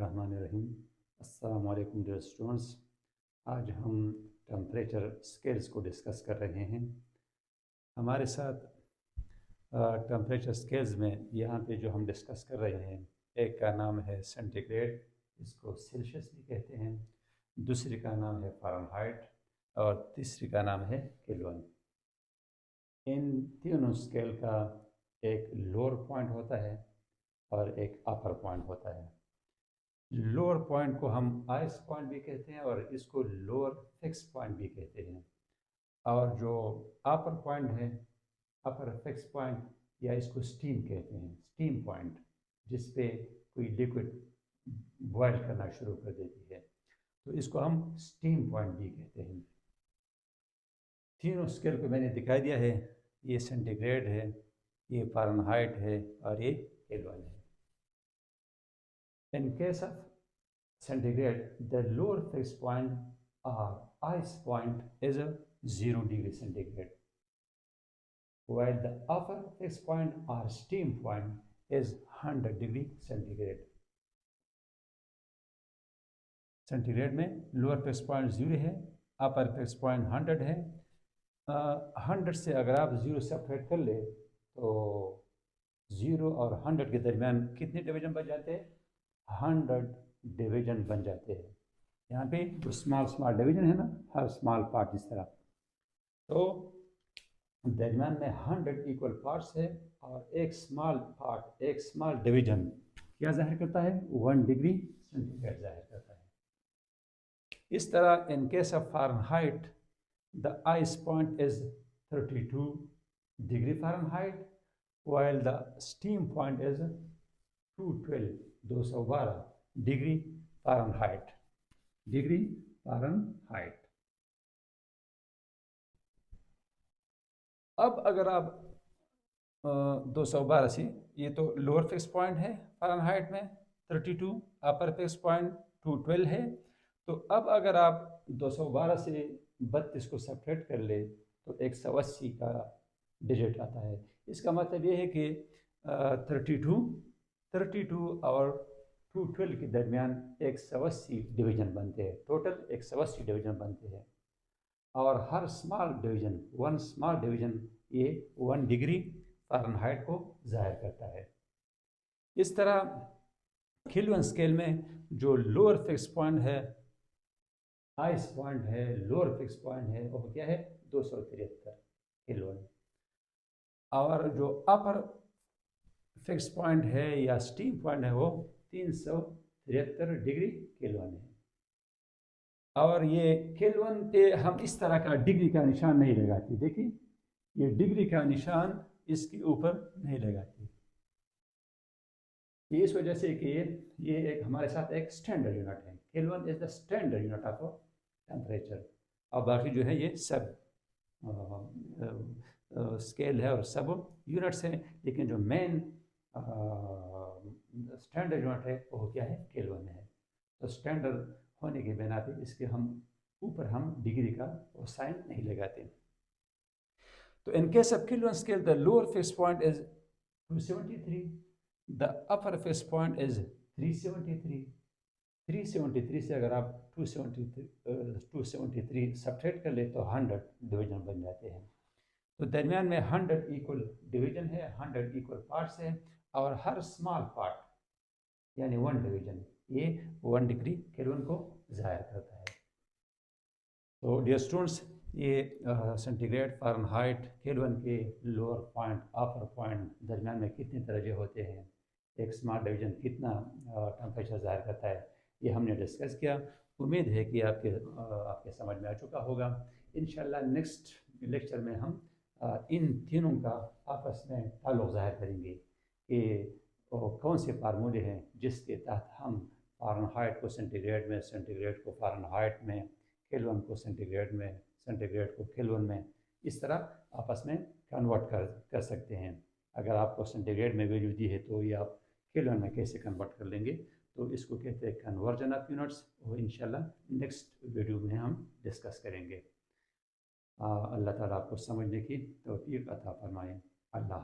बिस्मिल्लाहिर्रहमानिर्रहीम। अस्सलाम वालेकुम डियर स्टूडेंट्स। आज हम टेम्परेचर स्केल्स को डिस्कस कर रहे हैं। हमारे साथ टेम्परेचर स्केल्स में यहाँ पे जो हम डिस्कस कर रहे हैं, एक का नाम है सेंटीग्रेड, इसको सेल्सियस भी कहते हैं, दूसरी का नाम है फ़ारेनहाइट और तीसरी का नाम है केल्विन। इन तीनों स्केल का एक लोअर पॉइंट होता है और एक अपर पॉइंट होता है। लोअर पॉइंट को हम आइस पॉइंट भी कहते हैं और इसको लोअर फिक्स पॉइंट भी कहते हैं। और जो अपर पॉइंट है, अपर फिक्स पॉइंट, या इसको स्टीम कहते हैं, स्टीम पॉइंट, जिस पे कोई लिक्विड बॉयल करना शुरू कर देती है, तो इसको हम स्टीम पॉइंट भी कहते हैं। तीनों स्केल को मैंने दिखा दिया है। ये सेंटीग्रेड है, ये फ़ारेनहाइट है और ये केल्विन है। In case of centigrade, the lower fixed point or ice point is a 0 degree centigrade, while the upper fixed point or steam point is 100 degree centigrade. Centigrade में लोअर फिक्स पॉइंट 0 है, upper fix point 100 है। 100 से अगर आप 0 separate कर ले तो 0 और 100 के दरमियान कितने डिवीजन बच जाते हैं? 100 डिवीजन बन जाते हैं। यहाँ पे जो स्मॉल स्मॉल डिवीजन है ना, हर स्मॉल पार्ट इस तरह, तो दरमियान में 100 इक्वल पार्ट्स है और एक स्मॉल पार्ट, एक स्मॉल डिवीजन क्या जाहिर करता है? 1 डिग्री सेंटीग्रेड जाहिर करता है। इस तरह in case of Fahrenheit the ice point is 32 degree Fahrenheit, while the steam point is 212 degree Fahrenheit, degree Fahrenheit. अब अगर आप 212 से, ये तो लोअर फिक्स पॉइंट है फ़ारेनहाइट में 32, अपर फिक्स पॉइंट 212 है, तो अब अगर आप 212 से 32 को सेपरेट कर ले तो 180 का डिजिट आता है। इसका मतलब ये है कि 32 और 212 के दरमियान 180 डिवीजन बनते हैं, टोटल 180 डिवीजन बनते हैं। और हर स्मॉल डिवीजन, 1 स्मॉल डिवीजन, ये 1 डिग्री फ़ारेनहाइट को जाहिर करता है। इस तरह केल्विन स्केल में जो लोअर फिक्स पॉइंट है, आइस पॉइंट है, लोअर फिक्स पॉइंट है, वो क्या है? 273 केल्विन। और जो अपर फिक्स पॉइंट है या स्टीम पॉइंट है, वो 373 डिग्री केल्विन है। और ये केल्विन पे हम इस तरह का डिग्री का निशान नहीं लगाते। देखिए, ये डिग्री का निशान इसके ऊपर नहीं लगाते, ये इस वजह से कि ये एक हमारे साथ एक स्टैंडर्ड यूनिट है। Kelvin is the standard unit of temperature. और बाकी जो है ये सब स्केल है और सब यूनिट्स हैं, लेकिन जो मेन स्टैंडर्ड यूनिट है वो क्या है? केल्विन है। तो स्टैंडर्ड होने के बिना पे इसके हम ऊपर हम डिग्री का वो साइन नहीं लगाते। तो in case of kelvin scale the lower fix point is 273, the upper fix point is 373। 373 से अगर आप 273 सब्ट्रैक्ट कर ले तो 100 डिवीजन बन जाते हैं। तो दरमियान में 100 इक्वल डिवीजन है, 100 इक्वल पार्ट्स है, और हर स्मॉल पार्ट यानी 1 डिवीजन, ये 1 डिग्री केल्विन को जाहिर करता है। तो डियर स्टूडेंट्स, ये सेंटीग्रेड, फ़ारेनहाइट, केल्विन के लोअर पॉइंट, अपर पॉइंट, दरमियान में कितने दर्जे होते हैं, एक स्मॉल डिवीजन कितना टेम्परेचर जाहिर करता है, ये हमने डिस्कस किया। उम्मीद है कि आपके समझ में आ चुका होगा। इंशाल्लाह नेक्स्ट लेक्चर में हम इन तीनों का आपस में ताल्लुक़ ज़ाहिर करेंगे कि कौन से फार्मूले हैं जिसके तहत हम फ़ारेनहाइट को सेंटीग्रेड में, सेंटीग्रेड को फ़ारेनहाइट में, केल्विन को सेंटीग्रेड में, सेंटीग्रेड को केल्विन में, इस तरह आपस में कन्वर्ट कर सकते हैं। अगर आपको सेंटीग्रेड में वैल्यू दी है तो ये आप केल्विन में कैसे कन्वर्ट कर लेंगे, तो इसको कहते हैं कन्वर्जन ऑफ यूनिट्स। वो इंशाल्लाह नेक्स्ट वीडियो में हम डिस्कस करेंगे। अल्लाह ताला आपको समझने की तौफीक अता फरमाए। अल्लाह।